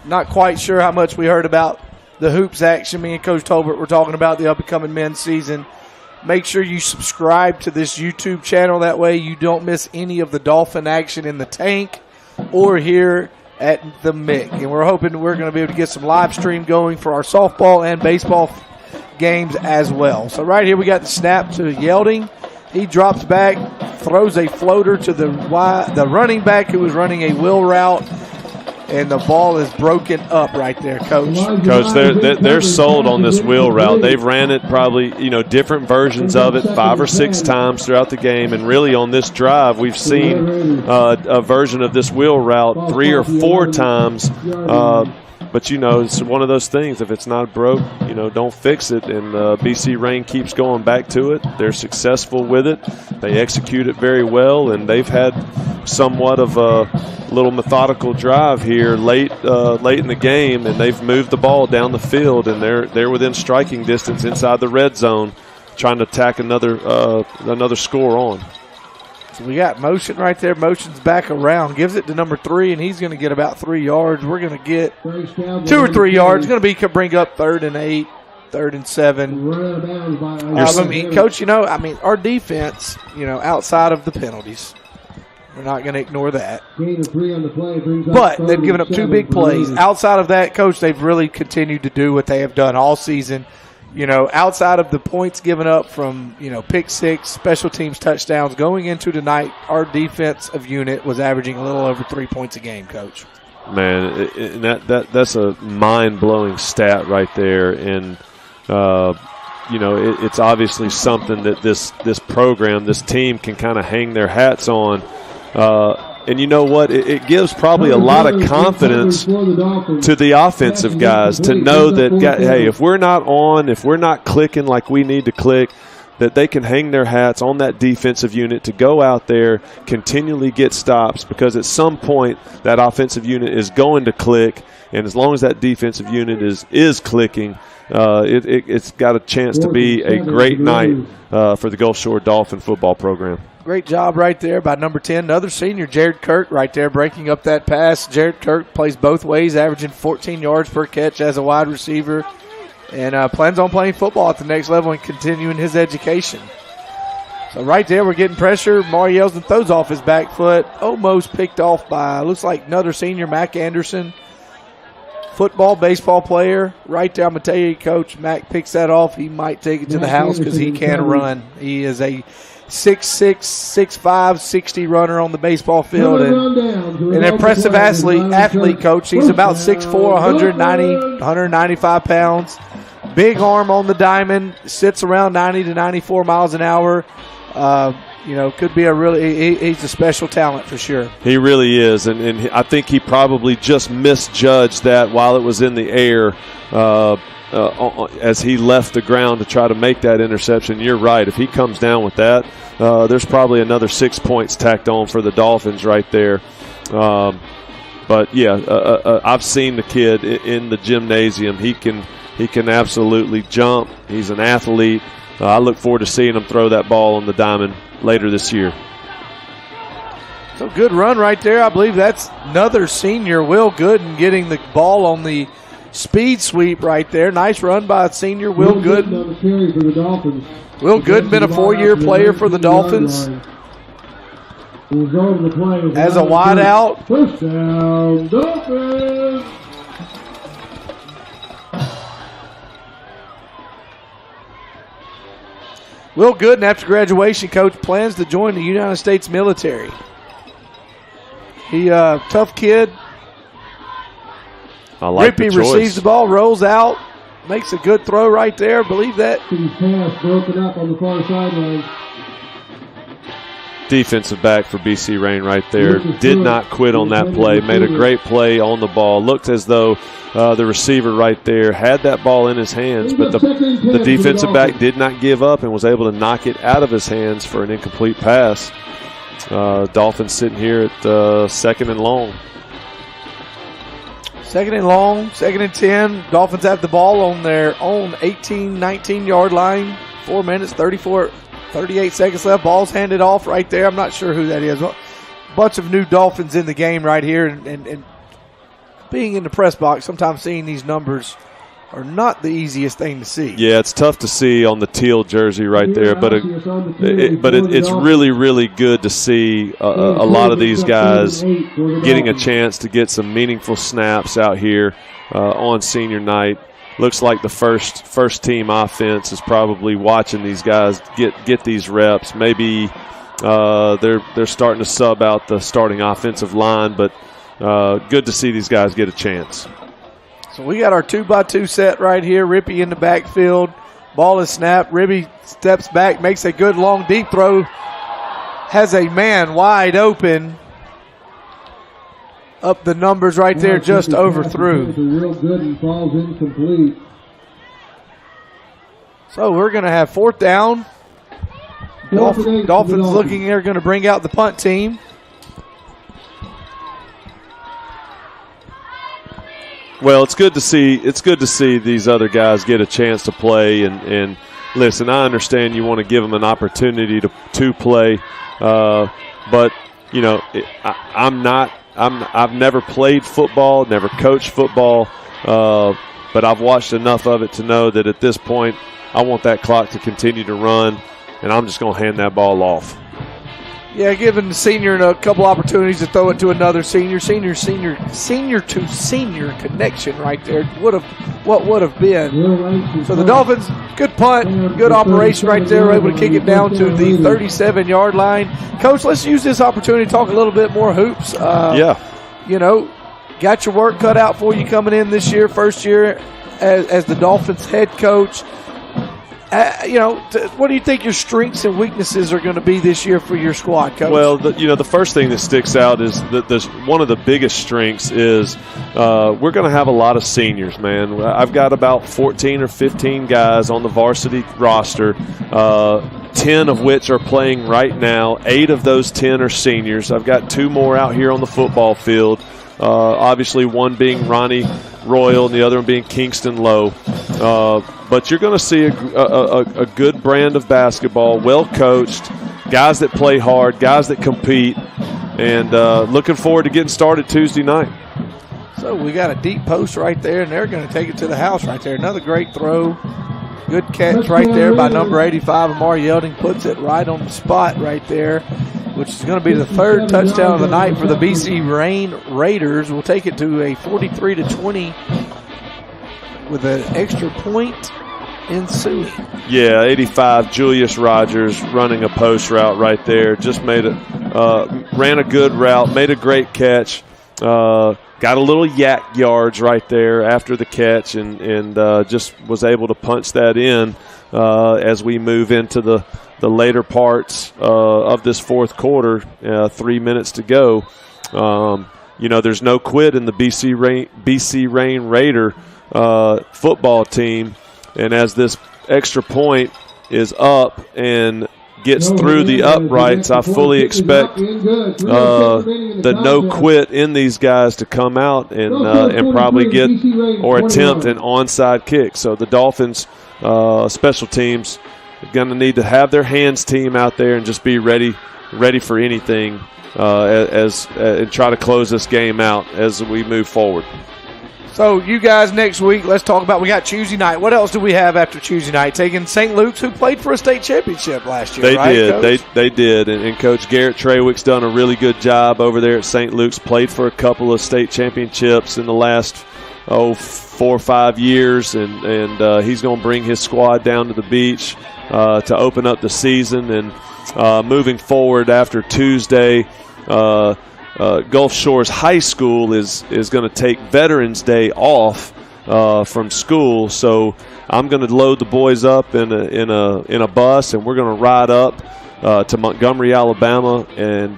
not quite sure how much we heard about the hoops action. Me and Coach Tolbert were talking about the up-and-coming men's season. Make sure you subscribe to this YouTube channel. That way you don't miss any of the Dolphin action in the tank or here at the MIC. And we're hoping we're going to be able to get some live stream going for our softball and baseball games as well. So right here we got the snap to Yelding. He drops back, throws a floater to the running back who was running a wheel route, and the ball is broken up right there, Coach. Coach, they're sold on this wheel route. They've ran it probably, different versions of it 5 or 6 times throughout the game, and really on this drive we've seen a version of this wheel route 3 or 4 times. But, it's one of those things. If it's not broke, don't fix it. And BC Rain keeps going back to it. They're successful with it. They execute it very well, and they've had somewhat of a little methodical drive here late in the game, and they've moved the ball down the field, and they're within striking distance inside the red zone, trying to tack another score on. So we got motion right there. Motion's back around. Gives it to number 3, and he's going to get about 3 yards. We're going to get 2 or 3 yards. Going to bring up 3rd and 8, 3rd and 7. Coach, our defense, outside of the penalties, we're not going to ignore that. But they've given up 2 big plays. Outside of that, Coach, they've really continued to do what they have done all season. Outside of the points given up from, pick 6, special teams touchdowns, going into tonight, our defensive unit was averaging a little over 3 points a game, Coach. Man, that's a mind-blowing stat right there. And, it's obviously something that this program, this team can kind of hang their hats on. And you know what? It gives probably a lot of confidence to the offensive guys to know that, hey, if we're not clicking like we need to click, that they can hang their hats on that defensive unit to go out there, continually get stops, because at some point that offensive unit is going to click, and as long as that defensive unit is clicking, it's got a chance to be a great night for the Gulf Shore Dolphin football program. Great job right there by number 10, another senior, Jared Kirk, right there breaking up that pass. Jared Kirk plays both ways, averaging 14 yards per catch as a wide receiver, and plans on playing football at the next level and continuing his education. So right there we're getting pressure. Maury Yelsden throws off his back foot, almost picked off by, looks like another senior, Mac Anderson. Football, baseball player. Right there, I'm going to tell you, Coach, Mac picks that off. He might take it to the house because he can run. He is a 6'6", 6'5", 60 runner on the baseball field, and an impressive athlete, Coach. He's about 6'4", 195 pounds. Big arm on the diamond, sits around 90 to 94 miles an hour. Could be he's a special talent for sure. He really is, and I think he probably just misjudged that while it was in the air as he left the ground to try to make that interception. You're right. If he comes down with that, there's probably another 6 points tacked on for the Dolphins right there. But, yeah, I've seen the kid in the gymnasium. He can absolutely jump. He's an athlete. I look forward to seeing him throw that ball on the diamond later this year. So good run right there. I believe that's another senior, Will Gooden, getting the ball on the speed sweep right there. Nice run by senior Will Gooden. Will Gooden been a 4-year player for the Dolphins. As a wide out. First down, Dolphins. Will Gooden, after graduation, Coach, plans to join the United States military. He tough kid. I like the choice. Receives the ball, rolls out, makes a good throw right there. Believe that. His pass broken up on the far sideline. Defensive back for BC Rain right there. Did not quit on that play. Made a great play on the ball. Looked as though the receiver right there had that ball in his hands, but the defensive back did not give up and was able to knock it out of his hands for an incomplete pass. Dolphins sitting here at 2nd and long. 2nd and long, 2nd and 10. Dolphins have the ball on their own 18, 19-yard line. 4 minutes, 38 seconds left. Ball's handed off right there. I'm not sure who that is. A bunch of new Dolphins in the game right here. And being in the press box, sometimes seeing these numbers are not the easiest thing to see. Yeah, it's tough to see on the teal jersey right there, but it's really, really good to see a lot of these guys getting a chance to get some meaningful snaps out here on senior night. Looks like the first team offense is probably watching these guys get these reps. Maybe they're starting to sub out the starting offensive line, but good to see these guys get a chance. So we got our 2x2 set right here. Rippey in the backfield. Ball is snapped. Rippey steps back, makes a good long deep throw. Has a man wide open. Up the numbers right there, just overthrew. Real good and falls incomplete. So we're going to have 4th down. Dolphins looking, they're going to bring out the punt team. Well, it's good to see these other guys get a chance to play. And listen, I understand you want to give them an opportunity to play, but you know, I've never played football, never coached football, but I've watched enough of it to know that at this point, I want that clock to continue to run, and I'm just going to hand that ball off. Yeah, giving the senior a couple opportunities to throw it to another senior to senior connection right there. What would have been. So the Dolphins, good punt, good operation right there. We're able to kick it down to the 37-yard line. Coach, let's use this opportunity to talk a little bit more hoops. You know, got your work cut out for you coming in this year, first year as the Dolphins head coach. You know, what do you think your strengths and weaknesses are going to be this year for your squad, Coach? Well, the first thing that sticks out is that one of the biggest strengths is we're going to have a lot of seniors, man. I've got about 14 or 15 guys on the varsity roster, 10 of which are playing right now. 8 of those 10 are seniors. I've got 2 more out here on the football field, obviously one being Ronnie Royal and the other one being Kingston Lowe. But you're going to see a good brand of basketball, well coached, guys that play hard, guys that compete, and looking forward to getting started Tuesday night. So we got a deep post right there, and they're going to take it to the house right there. Another great throw. Good catch right there by number 85. Amar Yelding puts it right on the spot right there, which is going to be the 3rd touchdown of the night for the GSHS-Rain Raiders. We'll take it to a 43-20 with an extra point ensuing. Yeah, 85, Julius Rogers running a post route right there. Just ran a good route, made a great catch. Got a little yak yards right there after the catch, and just was able to punch that in as we move into the later parts of this 4th quarter. 3 minutes to go. You know, there's no quit in the GSHS-Rain Raider football team, and as this extra point is up and gets through the uprights, I fully expect the no quit in these guys to come out and probably get or attempt an onside kick. So the Dolphins special teams are going to need to have their hands team out there and just be ready for anything and try to close this game out as we move forward. So you guys next week, let's talk about, we got Tuesday night. What else do we have after Tuesday night? Taking St. Luke's, who played for a state championship last year, They did. And Coach Garrett Trawick's done a really good job over there at St. Luke's, played for a couple of state championships in the last 4 or 5 years, and he's going to bring his squad down to the beach to open up the season. And moving forward after Tuesday, Gulf Shores High School is going to take Veterans Day off from school, so I'm going to load the boys up in a bus, and we're going to ride up to Montgomery, Alabama, and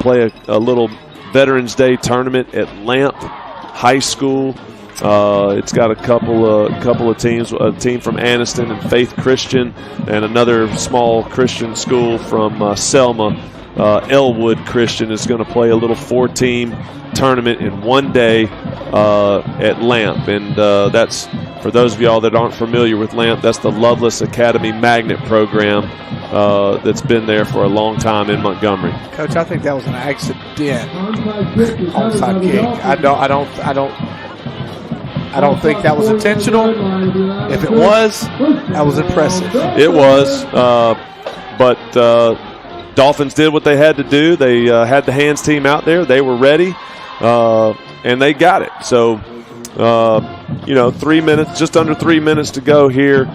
play a little Veterans Day tournament at Lamp High School. It's got a couple of teams, a team from Anniston and Faith Christian, and another small Christian school from Selma. Elwood Christian is going to play a little 4-team tournament in one day at Lamp. And that's, for those of y'all that aren't familiar with Lamp, that's the Loveless Academy Magnet program that's been there for a long time in Montgomery. Coach, I think that was an accident. Onside kick. I don't I don't think that was intentional. If it was, that was impressive. It was, but Dolphins did what they had to do. They had the hands team out there. They were ready, and they got it. So, 3 minutes, just under 3 minutes to go here.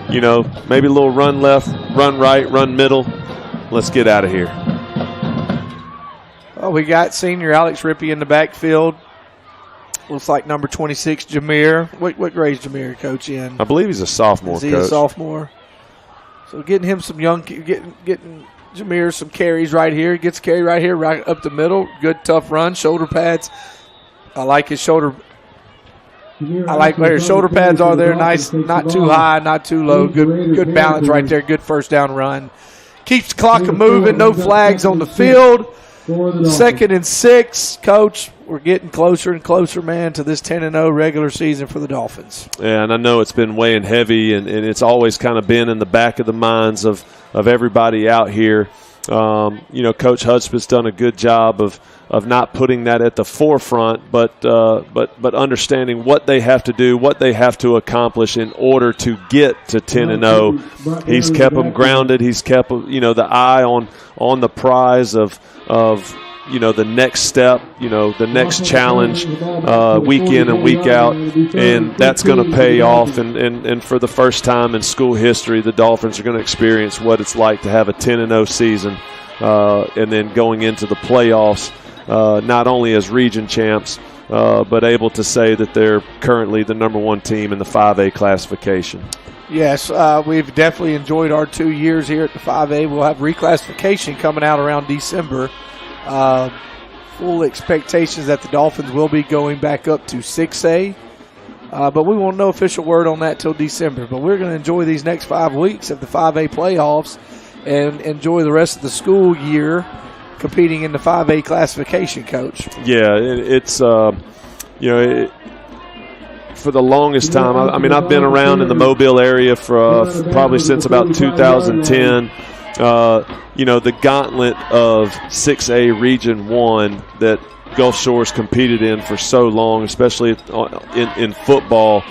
Maybe a little run left, run right, run middle. Let's get out of here. Well, we got senior Alex Rippey in the backfield. Looks like number 26, Jameer. What grade is Jameer, Coach, in? I believe he's a sophomore, Is he Coach. a sophomore? So getting him some getting Jameer some carries right here. Gets a carry right here, right up the middle. Good, tough run. Shoulder pads. I like his shoulder. I like where his shoulder pads are there. Nice, not too high, not too low. Good balance right there. Good first down run. Keeps the clock moving. No flags on the field. 2nd and 6, Coach. We're getting closer and closer, man, to this 10-0 regular season for the Dolphins. Yeah, and I know it's been weighing heavy, and it's always kind of been in the back of the minds of everybody out here. Coach Hudspeth's done a good job of not putting that at the forefront, but understanding what they have to do, what they have to accomplish in order to get to 10-0. He's kept them grounded. He's kept the eye on the prize of the next step, the next challenge, week in and week out, and that's going to pay off. And for the first time in school history, the Dolphins are going to experience what it's like to have a 10-0 season, and then going into the playoffs, not only as region champs, but able to say that they're currently the number 1 team in the 5A classification. Yes, we've definitely enjoyed our 2 years here at the 5A. We'll have reclassification coming out around December. Full expectations that the Dolphins will be going back up to 6A. But we won't know official word on that till December. But we're going to enjoy these next 5 weeks of the 5A playoffs and enjoy the rest of the school year competing in the 5A classification, Coach. Yeah, it's for the longest time. I've been around in the Mobile area for probably since about 2010. The gauntlet of 6A Region 1 that Gulf Shores competed in for so long, especially in football.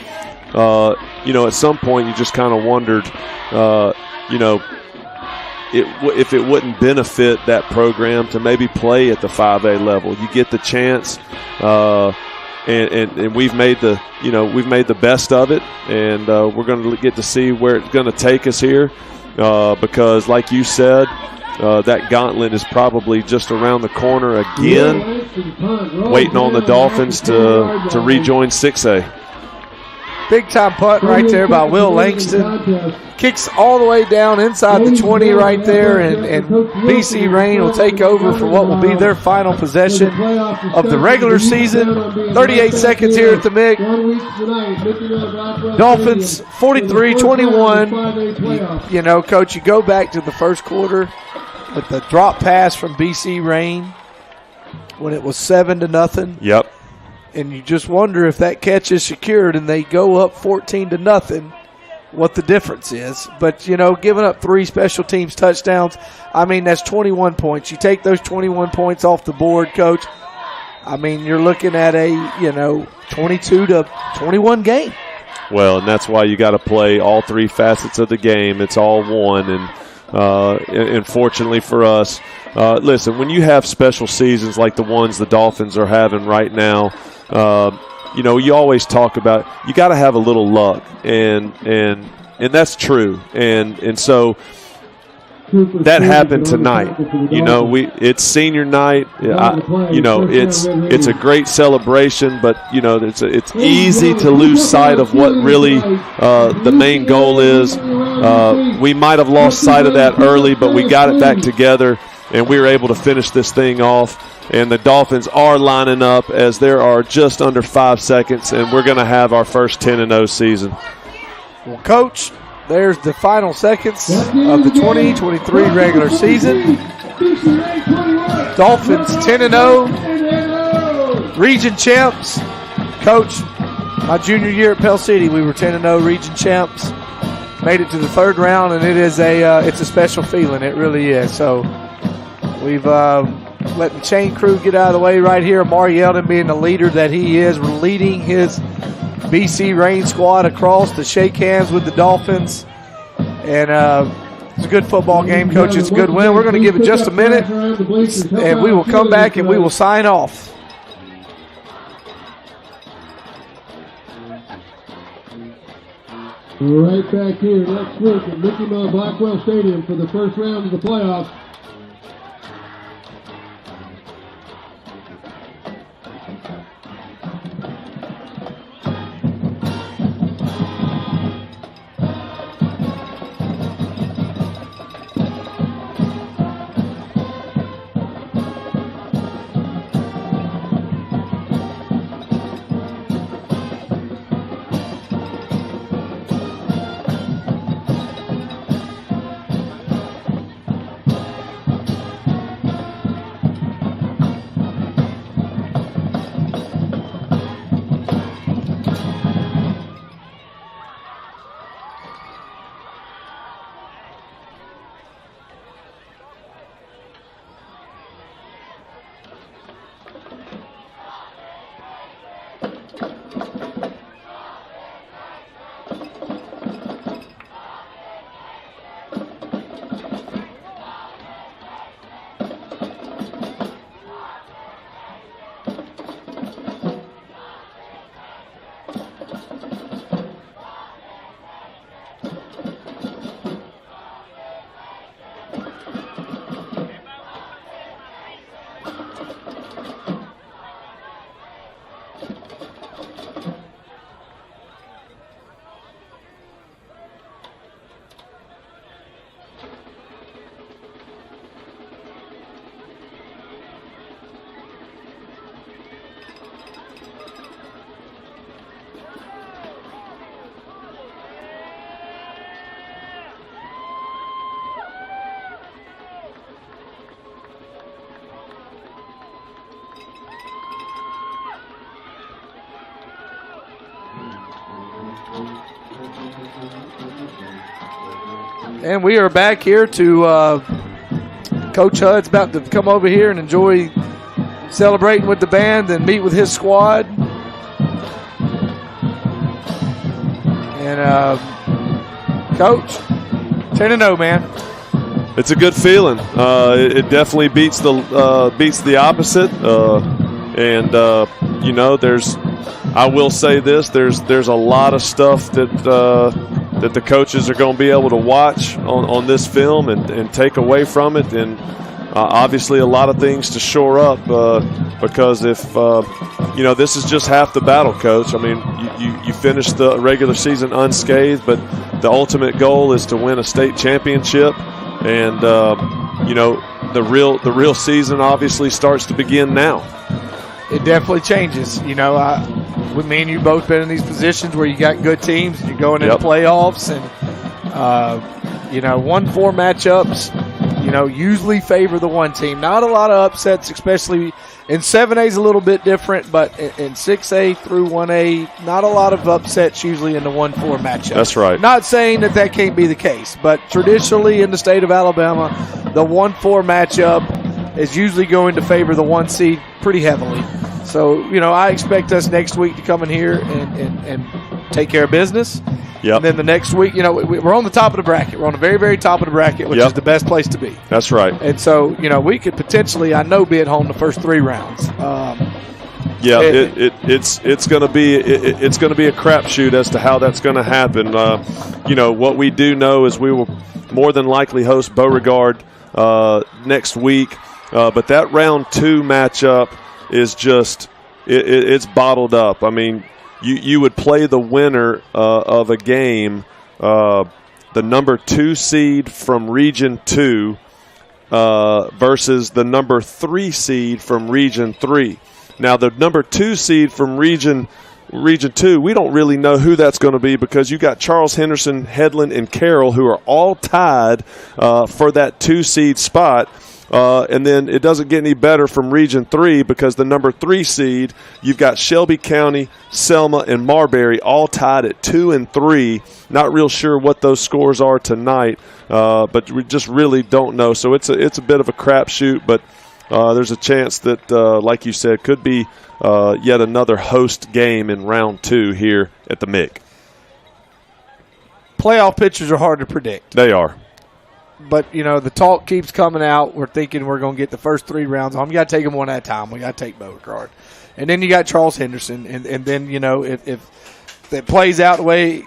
At some point you just kind of wondered, if it wouldn't benefit that program to maybe play at the 5A level. You get the chance, and we've made the best of it, and we're going to get to see where it's going to take us here, because like you said, that gauntlet is probably just around the corner again, waiting on the Dolphins to rejoin 6A. Big time punt right there by Will Langston. Kicks all the way down inside the 20 right there, and BC Rain will take over for what will be their final possession of the regular season. 38 seconds here at the MIG. Dolphins 43-21. Coach, you go back to the first quarter with the drop pass from BC Rain when it was 7-0. Yep. And you just wonder if that catch is secured and they go up 14-0, what the difference is. But, giving up 3 special teams touchdowns, that's 21 points. You take those 21 points off the board, Coach, you're looking at a, 22-21 game. Well, and that's why you got to play all 3 facets of the game. It's all one. And fortunately for us, listen, when you have special seasons like the ones the Dolphins are having right now, you always talk about you got to have a little luck, and that's true, and so that happened tonight. It's senior night. It's a great celebration, but it's easy to lose sight of what really the main goal is. We might have lost sight of that early, but we got it back together, and we were able to finish this thing off. And the Dolphins are lining up as there are just under 5 seconds, and we're going to have our first 10-0 season. Well, Coach, there's the final seconds of the 2023 regular season. Dolphins 10-0, region champs. Coach, my junior year at Pell City, we were 10-0 region champs. Made it to the 3rd round, and it's a special feeling. It really is. So we've let the chain crew get out of the way right here. Amari Yeldon being the leader that he is, leading his BC Rain squad across to shake hands with the Dolphins. And it's a good football game, Coach. It's a good win. We're going to give it just a minute, and we will come back and we will sign off. Right back here next week at Mickey Mouse Blackwell Stadium for the first round of the playoffs. And we are back here to Coach Hudd's about to come over here and enjoy celebrating with the band and meet with his squad. And Coach, 10-0, man. It's a good feeling. It definitely beats the opposite. You know, I will say this: there's a lot of stuff that the coaches are going to be able to watch on this film and take away from it, and obviously a lot of things to shore up because if you know, this is just half the battle, Coach. I mean, you finish the regular season unscathed, but the ultimate goal is to win a state championship, and you know, the real season obviously starts to begin now. It definitely changes. You know, with me and you both been in these positions where you got good teams and you're going into playoffs, and you know, 1-4 matchups, you know, usually favor the one team. Not a lot of upsets, especially in 7A is a little bit different, but in 6A through 1A, not a lot of upsets usually in the 1-4 matchup. That's right. Not saying that can't be the case, but traditionally in the state of Alabama, the 1-4 matchup is usually going to favor the 1 seed pretty heavily. So, you know, I expect us next week to come in here and take care of business. Yep. And then the next week, you know, we're on the top of the bracket. We're on the very, very top of the bracket, which is the best place to be. That's right. And so, you know, we could potentially, I know, be at home the first 3 rounds. It's going to be a crapshoot as to how that's going to happen. You know, what we do know is we will more than likely host Beauregard next week, but that round 2 matchup is just it's bottled up. I mean, you would play the winner of a game, the number 2 seed from Region 2 versus the number 3 seed from Region 3. Now, the number 2 seed from Region 2, we don't really know who that's going to be because you got Charles, Henderson, Headland, and Carroll, who are all tied for that 2 seed spot. And then it doesn't get any better from Region 3 because the number 3 seed, you've got Shelby County, Selma, and Marbury all tied at 2 and 3. Not real sure what those scores are tonight, but we just really don't know. So it's a bit of a crapshoot. But there's a chance that, like you said, could be yet another host game in round 2 here at the MIC. Playoff pictures are hard to predict. They are. But, the talk keeps coming out. We're thinking we're going to get the first 3 rounds home. You got to take them one at a time. We got to take Beauregard. And then you got Charles Henderson. And then, if it plays out the way,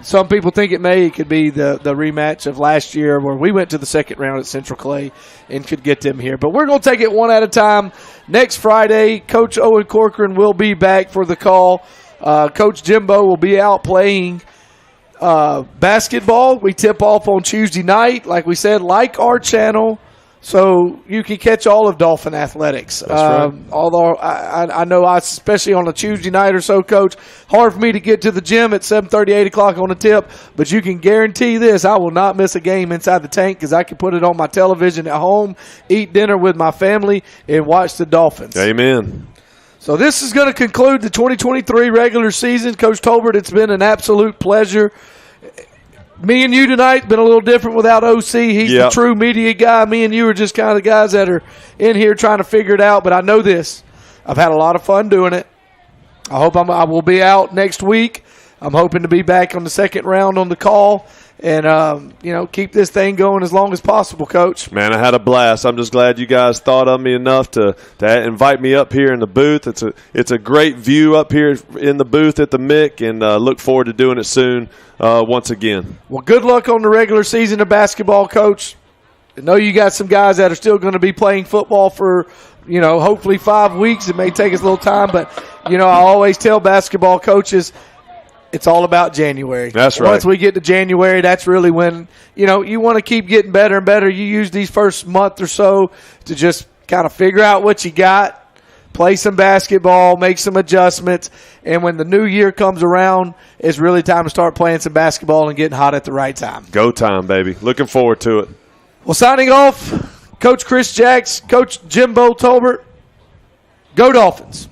some people think it could be the rematch of last year where we went to the second round at Central Clay and could get them here. But we're going to take it one at a time. Next Friday, Coach Owen Corcoran will be back for the call. Coach Jimbo will be out playing basketball. We tip off on Tuesday night. Like we said, like our channel, so you can catch all of Dolphin athletics. That's right. Although I know, especially on a Tuesday night or so, Coach, hard for me to get to the gym at 7:30, 8 o'clock on the tip, but you can guarantee this, I will not miss a game inside the tank because I can put it on my television at home, eat dinner with my family, and watch the Dolphins. Amen. So this is going to conclude the 2023 regular season. Coach Tolbert, it's been an absolute pleasure. Me and you tonight been a little different without OC. He's the true media guy. Me and you are just kind of the guys that are in here trying to figure it out. But I know this. I've had a lot of fun doing it. I hope I will be out next week. I'm hoping to be back on the second round on the call and, keep this thing going as long as possible, Coach. Man, I had a blast. I'm just glad you guys thought of me enough to invite me up here in the booth. It's a great view up here in the booth at the MIC, and look forward to doing it soon once again. Well, good luck on the regular season of basketball, Coach. I know you got some guys that are still going to be playing football for, hopefully 5 weeks. It may take us a little time, but, I always tell basketball coaches – it's all about January. That's right. Once we get to January, that's really when, you want to keep getting better and better. You use these first month or so to just kind of figure out what you got, play some basketball, make some adjustments, and when the new year comes around, it's really time to start playing some basketball and getting hot at the right time. Go time, baby. Looking forward to it. Well, signing off, Coach Chris Jacks, Coach Jimbo Tolbert, go Dolphins.